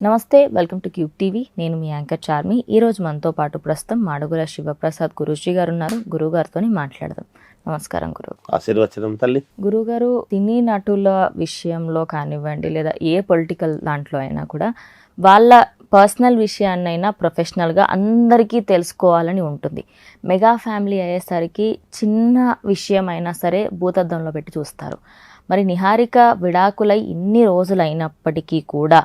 నమస్తే, welcome to cube TV. నేను మీ anchor Charmi. ఈరోజు మనతో పాటు ప్రస్తుతం మాడుగుల శివప్రసాద్ గురూజీ గారు ఉన్నారు. గురువుగారితో మాట్లాడదాం. నమస్కారం గురువు. ఆశీర్వచనం తల్లి. గురుగారు, సినీ నటుల విషయంలో కానివ్వండి లేదా ఏ పొలిటికల్ దాంట్లో అయినా కూడా వాళ్ళ పర్సనల్ విషయాన్నైనా ప్రొఫెషనల్గా అందరికీ తెలుసుకోవాలని ఉంటుంది. మెగా ఫ్యామిలీ అయ్యేసరికి చిన్న విషయం అయినా సరే భూతద్దంలో పెట్టి చూస్తారు. మరి నిహారిక విడాకులై ఇన్ని రోజులైనప్పటికీ కూడా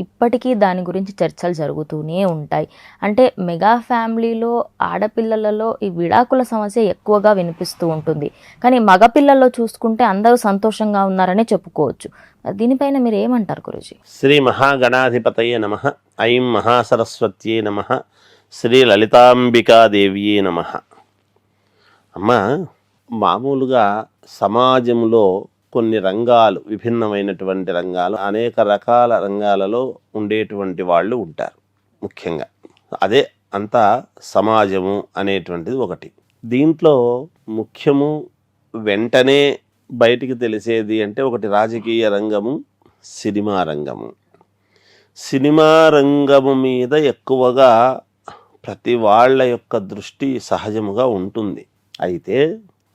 ఇప్పటికీ దాని గురించి చర్చలు జరుగుతూనే ఉంటాయి. అంటే మెగా ఫ్యామిలీలో ఆడపిల్లలలో ఈ విడాకుల సమస్య ఎక్కువగా వినిపిస్తూ ఉంటుంది. కానీ మగపిల్లల్లో చూసుకుంటే అందరూ సంతోషంగా ఉన్నారనే చెప్పుకోవచ్చు. దీనిపైన మీరు ఏమంటారు గురూజీ? శ్రీ మహాగణాధిపతయే నమః. ఐం మహాసరస్వత్యే నమః. శ్రీ లలితాంబికాదేవియే నమః. అమ్మ, మామూలుగా సమాజంలో కొన్ని రంగాలు, విభిన్నమైనటువంటి రంగాలు, అనేక రకాల రంగాలలో ఉండేటువంటి వాళ్ళు ఉంటారు. ముఖ్యంగా అదే అంతా సమాజము అనేటువంటిది ఒకటి. దీంట్లో ముఖ్యము వెంటనే బయటికి తెలిసేది అంటే ఒకటి రాజకీయ రంగము, సినిమా రంగము. సినిమా రంగము మీద ఎక్కువగా ప్రతి వాళ్ళ యొక్క దృష్టి సహజముగా ఉంటుంది. అయితే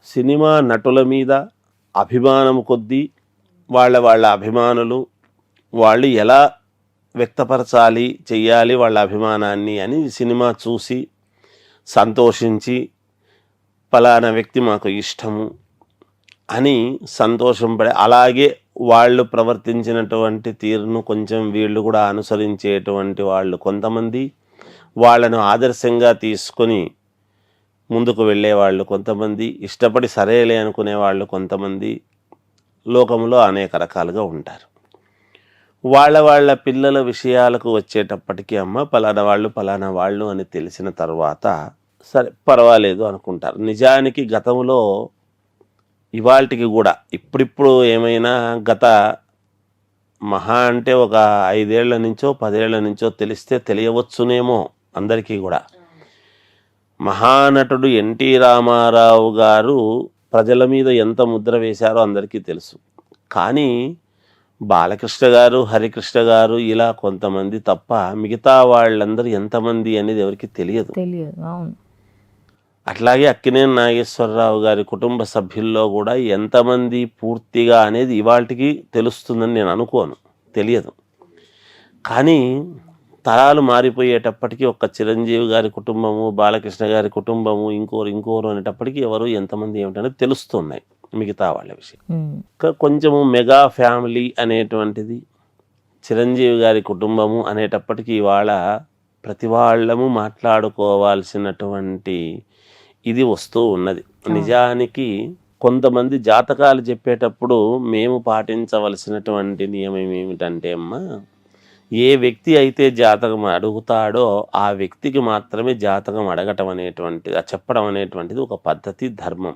సినిమా నటుల మీద అభిమానము కొద్దీ వాళ్ళ అభిమానులు వాళ్ళు ఎలా వ్యక్తపరచాలి, చెయ్యాలి వాళ్ళ అభిమానాన్ని అని సినిమా చూసి సంతోషించి పలానా వ్యక్తి మాకు ఇష్టము అని సంతోషంపడే, అలాగే వాళ్ళు ప్రవర్తించినటువంటి తీరును కొంచెం వీళ్ళు కూడా అనుసరించేటువంటి వాళ్ళు కొంతమంది, వాళ్ళను ఆదర్శంగా తీసుకొని ముందుకు వెళ్ళేవాళ్ళు కొంతమంది, ఇష్టపడి సరేలే అనుకునేవాళ్ళు కొంతమంది లోకంలో అనేక రకాలుగా ఉంటారు. వాళ్ళ పిల్లల విషయాలకు వచ్చేటప్పటికీ అమ్మ పలానా వాళ్ళు అని తెలిసిన తర్వాత సరే పర్వాలేదు అనుకుంటారు. నిజానికి గతంలో ఇవాళకి కూడా ఇప్పుడిప్పుడు ఏమైనా గత మహా అంటే ఒక 5 ఏళ్ల నుంచో 10 ఏళ్ల నుంచో తెలిస్తే తెలియవచ్చునేమో అందరికీ కూడా. మహానటుడు ఎన్టీ రామారావు గారు ప్రజల మీద ఎంత ముద్ర వేశారో అందరికీ తెలుసు. కానీ బాలకృష్ణ గారు, హరికృష్ణ గారు ఇలా కొంతమంది తప్ప మిగతా వాళ్ళందరూ ఎంతమంది అనేది ఎవరికి తెలియదు. అట్లాగే అక్కినేని నాగేశ్వరరావు గారి కుటుంబ సభ్యుల్లో కూడా ఎంతమంది పూర్తిగా అనేది ఇవాళకి తెలుస్తుందని నేను అనుకోను, తెలియదు. కానీ తరాలు మారిపోయేటప్పటికీ ఒక్క చిరంజీవి గారి కుటుంబము, బాలకృష్ణ గారి కుటుంబము, ఇంకోరు అనేటప్పటికీ ఎవరు ఎంతమంది ఏమిటనేది తెలుస్తున్నాయి మిగతా వాళ్ళ విషయం. కొంచెము మెగా ఫ్యామిలీ అనేటువంటిది, చిరంజీవి గారి కుటుంబము అనేటప్పటికీ ఇవాళ ప్రతి వాళ్ళము మాట్లాడుకోవాల్సినటువంటి ఇది వస్తూ ఉన్నది. నిజానికి కొంతమంది జాతకాలు చెప్పేటప్పుడు మేము పాటించవలసినటువంటి నియమం ఏమిటంటే అమ్మా, ఏ వ్యక్తి అయితే జాతకం అడుగుతాడో ఆ వ్యక్తికి మాత్రమే జాతకం అడగటం అనేటువంటిది, చెప్పడం అనేటువంటిది ఒక పద్ధతి, ధర్మం.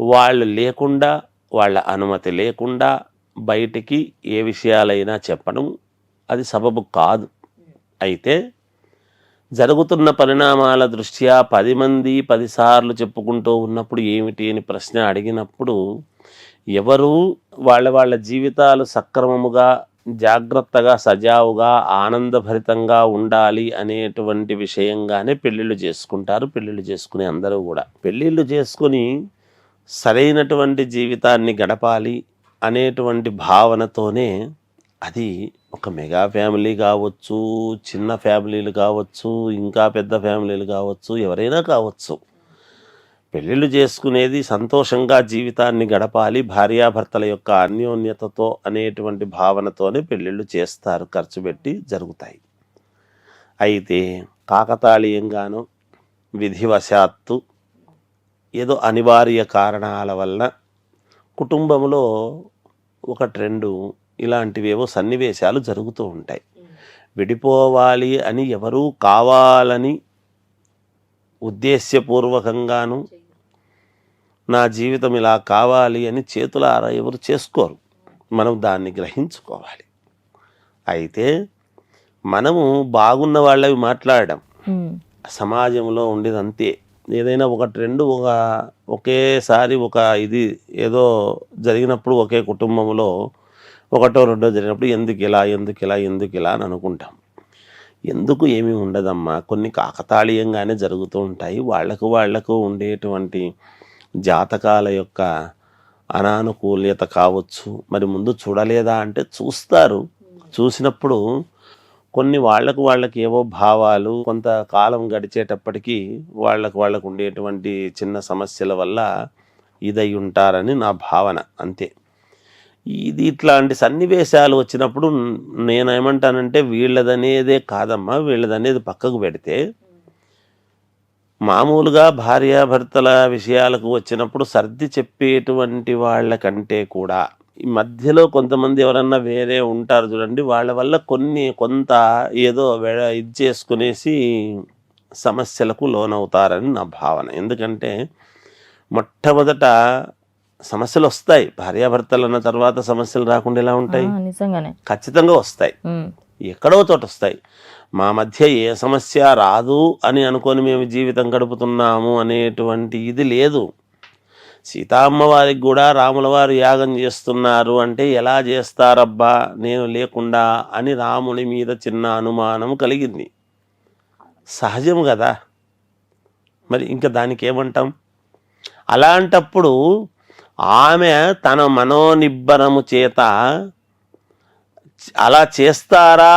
వాళ్ళు లేకుండా, వాళ్ళ అనుమతి లేకుండా బయటికి ఏ విషయాలైనా చెప్పడం అది సబబు కాదు. అయితే జరుగుతున్న పరిణామాల దృష్ట్యా 10 మంది 10 సార్లు చెప్పుకుంటూ ఉన్నప్పుడు ఏమిటి అని ప్రశ్న అడిగినప్పుడు ఎవరు వాళ్ళ జీవితాలు సక్రమముగా, జాగ్రత్తగా, సజావుగా, ఆనందభరితంగా ఉండాలి అనేటువంటి విషయంగానే పెళ్ళిళ్ళు చేసుకుంటారు. పెళ్ళిళ్ళు చేసుకునే అందరూ కూడా పెళ్ళిళ్ళు చేసుకుని సరైనటువంటి జీవితాన్ని గడపాలి అనేటువంటి భావనతోనే, అది ఒక మెగా ఫ్యామిలీ కావచ్చు, చిన్న ఫ్యామిలీలు కావచ్చు, ఇంకా పెద్ద ఫ్యామిలీలు కావచ్చు, ఎవరైనా కావచ్చు, పెళ్ళిళ్ళు చేసుకునేది సంతోషంగా జీవితాన్ని గడపాలి, భార్యాభర్తల యొక్క అన్యోన్యతతో అనేటువంటి భావనతోనే పెళ్ళిళ్ళు చేస్తారు, ఖర్చు పెట్టి జరుగుతాయి. అయితే కాకతాళీయంగానో విధివశాత్తు ఏదో అనివార్య కారణాల వల్ల కుటుంబంలో 1-2 ఇలాంటివేవో సన్నివేశాలు జరుగుతూ ఉంటాయి. విడిపోవాలి అని ఎవరూ కావాలని ఉద్దేశ్యపూర్వకంగాను నా జీవితం ఇలా కావాలి అని చేతులారా ఎవరు చేసుకోరు. మనం దాన్ని గ్రహించుకోవాలి. అయితే మనము బాగున్న వాళ్ళవి మాట్లాడడం, సమాజంలో ఉండేది అంతే. ఏదైనా 1-2 ఒకేసారి ఇది ఏదో జరిగినప్పుడు ఒకే కుటుంబంలో ఒకటో రెండో జరిగినప్పుడు ఎందుకు ఇలా అని అనుకుంటాం. ఎందుకు ఏమీ ఉండదమ్మా, కొన్ని కాకతాళీయంగానే జరుగుతూ ఉంటాయి. వాళ్లకు ఉండేటువంటి జాతకాల యొక్క అనానుకూల్యత కావచ్చు. మరి ముందు చూడలేదా అంటే చూస్తారు. చూసినప్పుడు కొన్ని వాళ్ళకి ఏవో భావాలు కొంతకాలం గడిచేటప్పటికీ వాళ్ళకు ఉండేటువంటి చిన్న సమస్యల వల్ల ఇదై ఉంటారని నా భావన, అంతే. ఇది ఇట్లాంటి సన్నివేశాలు వచ్చినప్పుడు నేనేమంటానంటే వీళ్ళదనేదే కాదమ్మా, వీళ్ళదనేది పక్కకు పెడితే మామూలుగా భార్యాభర్తల విషయాలకు వచ్చినప్పుడు సర్ది చెప్పేటువంటి వాళ్ళకంటే కూడా ఈ మధ్యలో కొంతమంది ఎవరన్నా వేరే ఉంటారు చూడండి, వాళ్ళ వల్ల కొంత ఏదో ఇది చేసుకునేసి సమస్యలకు లోనవుతారని నా భావన. ఎందుకంటే మొట్టమొదట సమస్యలు వస్తాయి, భార్యాభర్తలు అన్న తర్వాత సమస్యలు రాకుండా ఎలా ఉంటాయి? నిజంగానే ఖచ్చితంగా వస్తాయి, ఎక్కడో చోట వస్తాయి. మా మధ్య ఏ సమస్య రాదు అని అనుకొని మేము జీవితం గడుపుతున్నాము అనేటువంటి ఇది లేదు. సీతామ్మవారికి కూడా రాముల వారు యాగం చేస్తున్నారు అంటే ఎలా చేస్తారబ్బా నేను లేకుండా అని రాముని మీద చిన్న అనుమానం కలిగింది. సహజం కదా, మరి ఇంకా దానికి ఏమంటాం? అలాంటప్పుడు ఆమె తన మనోనిబ్బరము చేత అలా చేస్తారా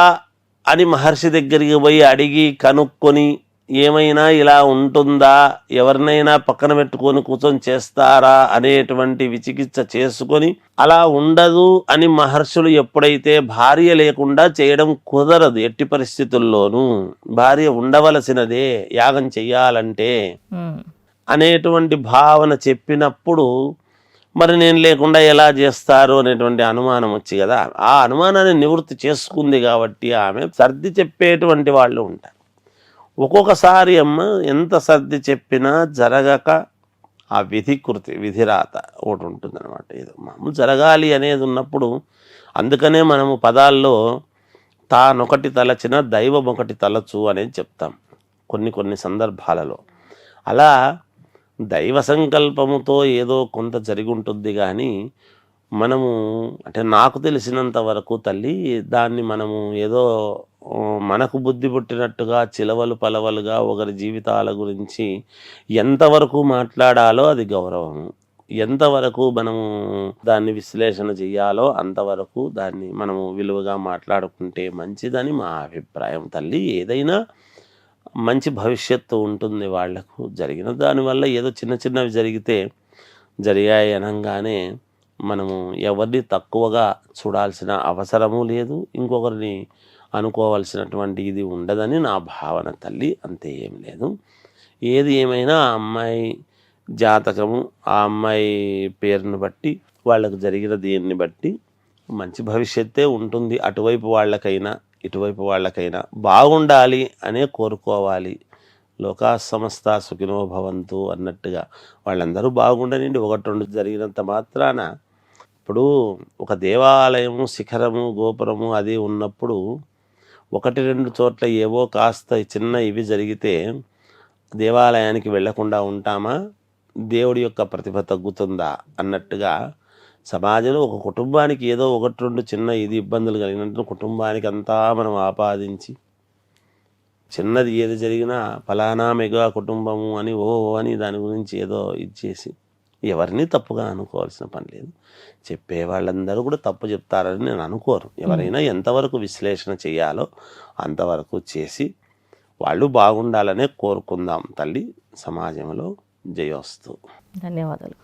అని మహర్షి దగ్గరికి పోయి అడిగి కనుక్కొని ఏమైనా ఇలా ఉంటుందా, ఎవరినైనా పక్కన పెట్టుకొని కూర్చొని చేస్తారా అనేటువంటి విచికిత్స చేసుకొని అలా ఉండదు అని మహర్షులు ఎప్పుడైతే భార్య లేకుండా చేయడం కుదరదు, ఎట్టి పరిస్థితుల్లోనూ భార్య ఉండవలసినదే యాగం చెయ్యాలంటే అనేటువంటి భావన చెప్పినప్పుడు మరి నేను లేకుండా ఎలా చేస్తారు అనేటువంటి అనుమానం వచ్చి కదా, ఆ అనుమానాన్ని నివృత్తి చేసుకుంది కాబట్టి ఆమె సర్ది చెప్పేటువంటి వాళ్ళు ఉంటారు. ఒక్కొక్కసారి అమ్మ ఎంత సర్ది చెప్పినా జరగక ఆ విధిరాత ఒకటి ఉంటుందన్నమాట. ఏదో మామూలు జరగాలి అనేది ఉన్నప్పుడు అందుకనే మనము పదాల్లో తానొకటి తలచిన దైవం ఒకటి తలచు అనేది చెప్తాం కొన్ని సందర్భాలలో. అలా దైవ సంకల్పముతో ఏదో కొంత జరిగి ఉంటుంది కానీ మనము అంటే నాకు తెలిసినంత వరకు తల్లి దాన్ని మనము ఏదో మనకు బుద్ధి పుట్టినట్టుగా చిలవలు పలవలుగా ఒకరి జీవితాల గురించి ఎంతవరకు మాట్లాడాలో అది గౌరవము, ఎంతవరకు మనము దాన్ని విశ్లేషణ చేయాలో అంతవరకు దాన్ని మనము విలువగా మాట్లాడుకుంటే మంచిదని మా అభిప్రాయం తల్లి. ఏదైనా మంచి భవిష్యత్తు ఉంటుంది వాళ్లకు. జరిగిన దానివల్ల ఏదో చిన్నవి జరిగాయి అనగానే మనము ఎవరిని తక్కువగా చూడాల్సిన అవసరము లేదు, ఇంకొకరిని అనుకోవాల్సినటువంటి ఇది ఉండదని నా భావన తల్లి, అంతే, ఏం లేదు. ఏది ఏమైనా ఆ అమ్మాయి జాతకము, ఆ అమ్మాయి పేరును బట్టి వాళ్ళకు జరిగిన దీన్ని బట్టి మంచి భవిష్యత్తే ఉంటుంది. అటువైపు వాళ్ళకైనా ఇటువైపు వాళ్ళకైనా బాగుండాలి అనే కోరుకోవాలి. లోకా సమస్త సుఖినో భవంతు అన్నట్టుగా వాళ్ళందరూ బాగుండనండి. 1-2 జరిగినంత మాత్రాన ఇప్పుడు ఒక దేవాలయము శిఖరము గోపురము అది ఉన్నప్పుడు 1-2 చోట్ల ఏవో కాస్త చిన్న ఇవి జరిగితే దేవాలయానికి వెళ్లకుండా ఉంటామా? దేవుడి యొక్క ప్రతిభ తగ్గుతుందా అన్నట్టుగా సమాజంలో ఒక కుటుంబానికి ఏదో 1-2 చిన్న ఇది ఇబ్బందులు కలిగినట్టు కుటుంబానికి అంతా మనం ఆపాదించి చిన్నది ఏది జరిగినా ఫలానా మెగా కుటుంబము అని అని దాని గురించి ఏదో ఇది చేసి ఎవరిని తప్పుగా అనుకోవాల్సిన పని లేదు. చెప్పే వాళ్ళందరూ కూడా తప్పు చెప్తారని నేను అనుకోరు. ఎవరైనా ఎంతవరకు విశ్లేషణ చేయాలో అంతవరకు చేసి వాళ్ళు బాగుండాలనే కోరుకుందాం తల్లి. సమాజంలో జయోస్తు. ధన్యవాదాలు.